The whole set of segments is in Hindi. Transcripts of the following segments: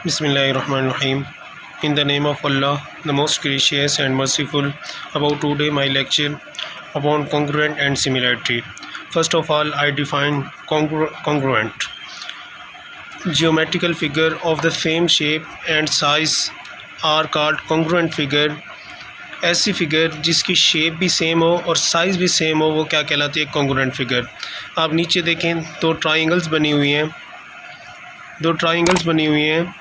Bismillahirrahmanirrahim. In the name of Allah, the most gracious and merciful, about today my lecture upon congruent and similarity. First of all, I define congruent. Geometrical figure of the same shape and size are called congruent figure. ऐसी फिगर जिसकी शेप भी सेम हो और साइज़ भी सेम हो वो क्या कहलाती है? Congruent figure. आप नीचे देखें, दो ट्राइंगल्स बनी हुई हैं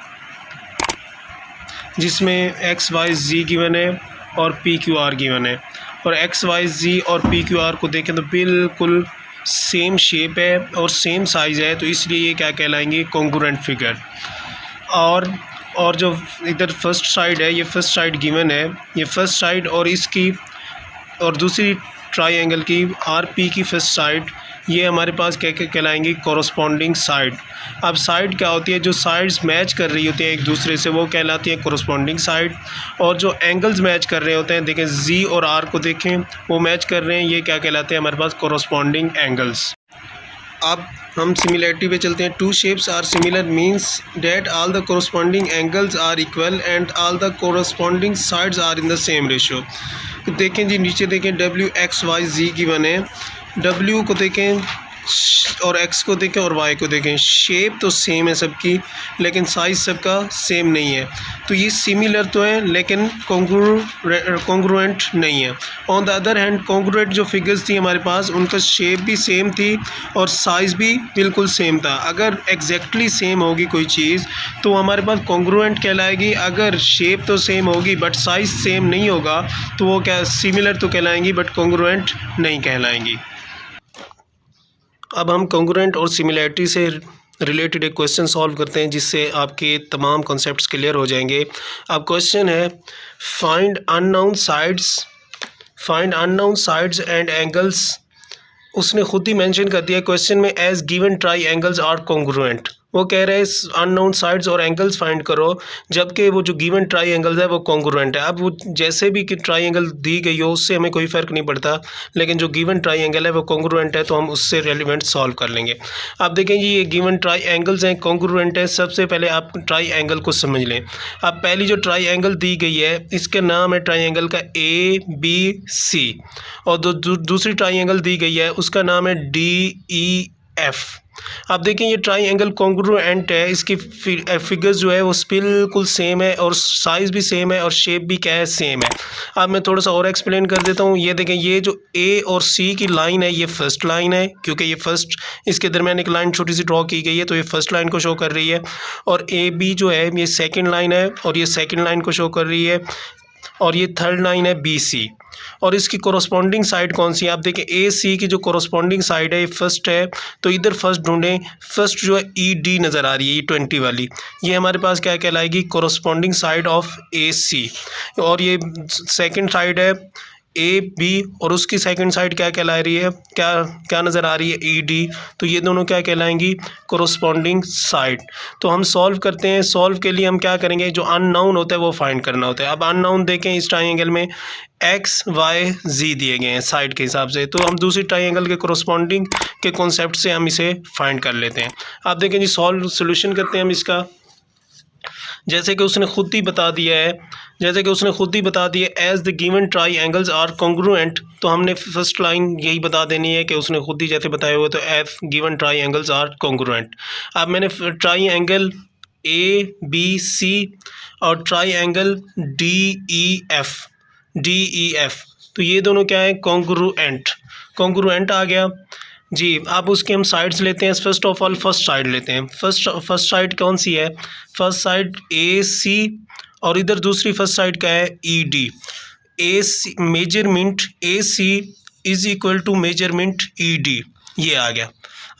जिसमें एक्स वाई जी गिवन है और पी क्यू आर गिवन है, और एक्स वाई जी और पी क्यू आर को देखें तो बिल्कुल सेम शेप है और सेम साइज़ है, तो इसलिए ये क्या कहलाएंगे? Congruent figure. और जो इधर फर्स्ट साइड है, ये फर्स्ट साइड गिवन है, ये फर्स्ट साइड और इसकी और दूसरी ट्राइंगल की आर पी की फर्स्ट साइड, ये हमारे पास क्या क्या कहलाएंगी? Corresponding side. अब साइड क्या होती है? जो साइड्स मैच कर रही होती हैं एक दूसरे से वो कहलाती है कोरस्पॉन्डिंग साइड, और जो एंगल्स मैच कर रहे होते हैं, देखें जी और आर को देखें वो मैच कर रहे हैं, ये क्या कहलाते हैं? हमारे पास कोरस्पॉन्डिंग एंगल्स। अब हम सिमिलरिटी पे चलते हैं। Two shapes are similar means that all the corresponding angles are equal and all the corresponding sides are in the same ratio. तो देखें जी, नीचे देखें डब्ल्यू एक्स वाई जी की बने, डब्ल्यू को देखें और एक्स को देखें और वाई को देखें, शेप तो सेम है सबकी लेकिन साइज़ सबका सेम नहीं है, तो ये सिमिलर तो है लेकिन कॉन्ग्रुएंट नहीं है। On the other hand congruent जो फिगर्स थी हमारे पास, उनका शेप भी सेम थी और साइज़ भी बिल्कुल सेम था। अगर एग्जैक्टली सेम होगी कोई चीज़ तो हमारे पास कॉन्ग्रुएंट कहलाएगी, अगर शेप तो सेम होगी बट साइज़ सेम नहीं होगा तो वो क्या? सिमिलर तो कहलाएंगी बट कॉन्ग्रुएंट नहीं कहलाएंगी। अब हम कॉन्ग्रुएंट और सिमिलैरिटी से रिलेटेड एक क्वेश्चन सॉल्व करते हैं जिससे आपके तमाम कॉन्सेप्ट्स क्लियर हो जाएंगे। अब क्वेश्चन है find unknown sides and angles. उसने खुद ही मेंशन कर दिया क्वेश्चन में, as given triangles are congruent. वो कह रहे हैं अननोन साइड्स और एंगल्स फाइंड करो, जबकि वो जो गिवन ट्राई एंगल्स है वो कॉन्ग्रुएंट है। अब वो जैसे भी कि ट्राई एंगल दी गई हो उससे हमें कोई फ़र्क नहीं पड़ता, लेकिन जो गिवन ट्राई एंगल है वो कॉन्ग्रुएंट है तो हम उससे रेलिवेंट सॉल्व कर लेंगे। अब देखें जी, ये गिवन ट्राई एंगल्स हैं, कॉन्ग्रुएंट है। सबसे पहले आप ट्राई एंगल को समझ लें। अब पहली जो ट्राई एंगल दी गई है इसका नाम है ट्राई एंगल का ए बी सी, और दूसरी ट्राई एंगल दी गई है उसका नाम है डी ई एफ। अब देखें ये ट्राई एंगल कॉन्ग्रुएंट है, इसकी फिगर्स जो है वो बिल्कुल सेम है और साइज़ भी सेम है और शेप भी क्या है? सेम है। अब मैं थोड़ा सा और एक्सप्लेन कर देता हूँ। ये देखें, ये जो ए और सी की लाइन है ये फर्स्ट लाइन है, क्योंकि ये फर्स्ट, इसके दरमियान एक लाइन छोटी सी ड्रॉ की गई है तो ये फर्स्ट लाइन को शो कर रही है, और ए बी जो है ये सेकेंड लाइन है और ये सेकेंड लाइन को शो कर रही है, और ये थर्ड लाइन है बी सी। और इसकी कोरस्पॉन्डिंग साइड कौन सी है? आप देखें ए सी की जो कोरस्पॉन्डिंग साइड है ये फर्स्ट है, तो इधर फर्स्ट ढूंढें। फर्स्ट जो है ई डी नज़र आ रही है, ये 20 वाली, ये हमारे पास क्या कहलाएगी? कोरस्पॉन्डिंग साइड ऑफ ए सी। और ये सेकंड साइड है ए बी और उसकी सेकंड साइड क्या कहला रही है? क्या नज़र आ रही है? E D. तो ये दोनों क्या कहलाएंगी? Corresponding side. तो हम सॉल्व करते हैं। सॉल्व के लिए हम क्या करेंगे? जो अननोन होता है वो फाइंड करना होता है। अब अननोन देखें, इस ट्राइंगल में एक्स वाई जी दिए गए हैं साइड के हिसाब से, तो हम दूसरी ट्राइंगल के कोरस्पॉन्डिंग के कॉन्सेप्ट से हम इसे फाइंड कर लेते हैं। आप देखें जी, सोल्यूशन करते हैं हम इसका। जैसे कि उसने खुद ही बता दिया है, as the given triangles are congruent, तो हमने फर्स्ट लाइन यही बता देनी है कि उसने खुद ही जैसे बताया हुआ, तो as given triangles are congruent. अब मैंने triangle A B C और triangle D E F, तो ये दोनों क्या है? कॉन्ग्रुएंट आ गया जी। अब उसके हम साइड्स लेते हैं। First of all first side लेते हैं। फर्स्ट साइड कौन सी है? फर्स्ट साइड ए सी, और इधर दूसरी फर्स्ट साइड क्या है? E D. A C measurement A C is equal to measurement E D, ये आ गया।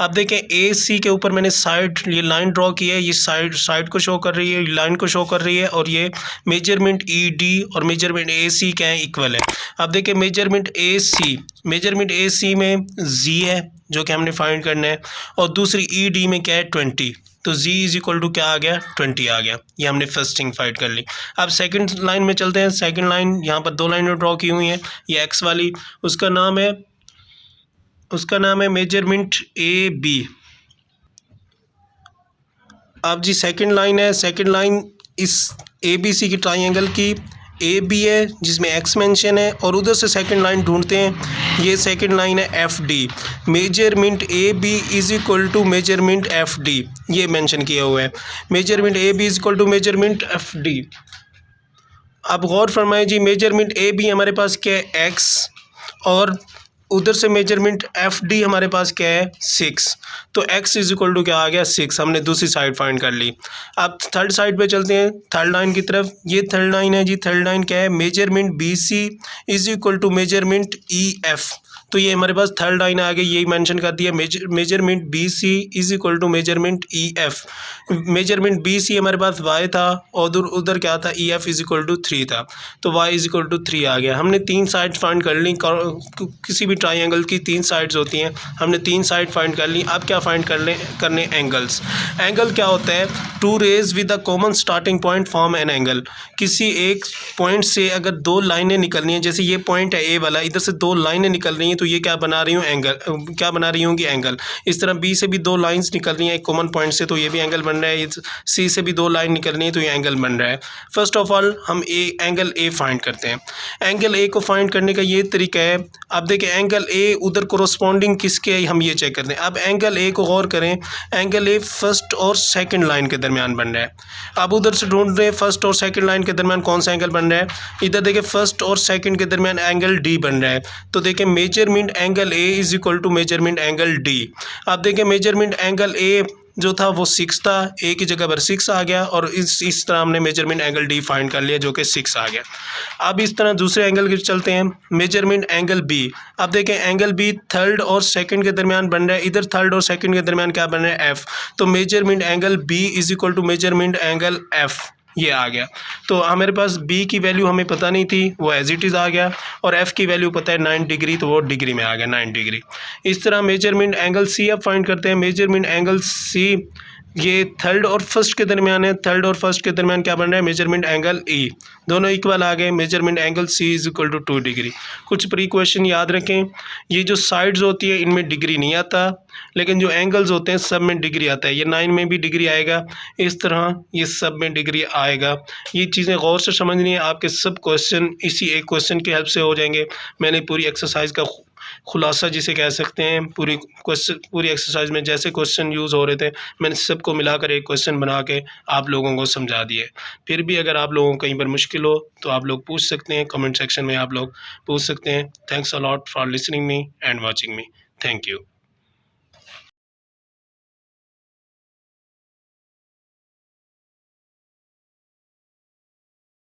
अब देखें, ए सी के ऊपर मैंने साइड ये लाइन ड्रॉ की है, ये साइड को शो कर रही है, लाइन को शो कर रही है, और ये मेजरमेंट ई डी और मेजरमेंट ए सी क्या है? इक्वल है। अब देखें, मेजरमेंट ए सी में जी है जो कि हमने फाइंड करना है, और दूसरी ई डी में क्या है? 20, तो z इज इक्वल टू क्या आ गया? 20 आ गया। ये हमने फर्स्ट थिंग फाइंड कर ली। अब सेकंड लाइन में चलते हैं। सेकंड लाइन यहाँ पर दो लाइनें ड्रॉ की हुई हैं, ये एक्स वाली, उसका नाम है मेजरमेंट ए बी। अब जी सेकंड लाइन है, सेकंड लाइन इस ए बी सी की ट्राइंगल की ए बी है जिसमें एक्स मेंशन है, और उधर से सेकंड लाइन ढूंढते हैं। ये सेकंड लाइन है F D, measurement A B is equal to measurement F D, ये मेंशन किया हुआ है। Measurement A B is equal to measurement F D. अब गौर फरमाएं जी, मेजरमेंट ए बी हमारे पास क्या है एक्स, और उधर से मेजरमेंट एफ डी हमारे पास क्या है 6, तो x इज इक्वल टू क्या आ गया 6। हमने दूसरी साइड फाइंड कर ली। अब थर्ड साइड पे चलते हैं, थर्ड लाइन की तरफ। ये थर्ड लाइन है जी, थर्ड लाइन क्या है, measurement B C is equal to measurement E F, तो ये हमारे पास थर्ड लाइन आ गई, यही मेंशन कर दिया। Measurement B C is equal to measurement E F. Measurement B C हमारे पास y था और उधर क्या था, E F is equal to 3 था, तो y इज इक्वल टू 3 आ गया। हमने 3 साइड फाइंड कर ली, किसी भी ट्राइंगल की 3 साइड्स होती हैं, हमने 3 साइड फाइंड कर ली। अब क्या फाइंड करने एंगल्स। एंगल क्या होता है, two rays with the common starting point form an angle. किसी एक पॉइंट से अगर 2 लाइनें निकलनी है, जैसे ये पॉइंट है ए वाला, इधर से 2 लाइनें निकल रही हैं, तो ये क्या बना रही हूँ एंगल, क्या बना रही होंगी एंगल। इस तरह बी से भी 2 लाइंस निकल रही हैं एक कॉमन पॉइंट से, तो ये भी एंगल बन रहा है। सी से भी 2 लाइन निकल रही है, तो ये एंगल बन रहा है। फर्स्ट ऑफ ऑल हम एंगल ए फाइंड करते हैं। एंगल ए को फाइंड करने का ये तरीका है, अब देखिए एंगल ए उधर कोरोस्पॉन्डिंग किसके है, हम ये चेक करते हैं। अब एंगल ए को गौर करें, एंगल ए फर्स्ट और सेकंड लाइन के दरमियान बन रहा है। अब उधर से ढूंढ रहे हैं फर्स्ट और सेकंड लाइन के दरमियान कौन सा एंगल बन रहा है। इधर देखिए फर्स्ट और सेकंड के दरमियान एंगल डी बन रहा है, तो देखिए measurement angle A is equal to measurement angle D. अब देखिए मेजरमेंट एंगल ए जो था वो 6 था, ए की जगह पर 6 आ गया, और इस तरह हमने मेजरमेंट एंगल डी फाइंड कर लिया जो कि 6 आ गया। अब इस तरह दूसरे एंगल की चलते हैं, मेजरमेंट एंगल बी। अब देखें एंगल बी थर्ड और सेकंड के दरमियान बन रहा है, इधर थर्ड और सेकंड के दरमियान क्या बन रहा है एफ, तो measurement angle B is equal to measurement angle F, ये आ गया। तो हमारे पास बी की वैल्यू हमें पता नहीं थी, वो एज इट इज़ आ गया, और एफ़ की वैल्यू पता है 9 डिग्री, तो वो डिग्री में आ गया 9 डिग्री। इस तरह मेजरमेंट एंगल सी अब फाइंड करते हैं। मेजरमेंट एंगल सी ये थर्ड और फर्स्ट के दरमियान है, थर्ड और फर्स्ट के दरमियान क्या बन रहा है, मेजरमेंट एंगल ई, दोनों इक्वल आ गए। Measurement angle C is equal to 2 degree. कुछ प्री क्वेश्चन याद रखें, ये जो साइड्स होती है इनमें डिग्री नहीं आता, लेकिन जो एंगल्स होते हैं सब में डिग्री आता है। ये 9 में भी डिग्री आएगा, इस तरह ये सब में डिग्री आएगा। ये चीज़ें गौर से समझनी है, आपके सब क्वेश्चन इसी एक क्वेश्चन की हेल्प से हो जाएंगे। मैंने पूरी एक्सरसाइज का खुलासा जिसे कह सकते हैं, पूरी एक्सरसाइज में जैसे क्वेश्चन यूज़ हो रहे थे मैंने सबको मिलाकर एक क्वेश्चन बना के आप लोगों को समझा दिए। फिर भी अगर आप लोगों को कहीं पर मुश्किल हो तो आप लोग पूछ सकते हैं, कमेंट सेक्शन में आप लोग पूछ सकते हैं। Thanks a lot for listening me and watching me. Thank you.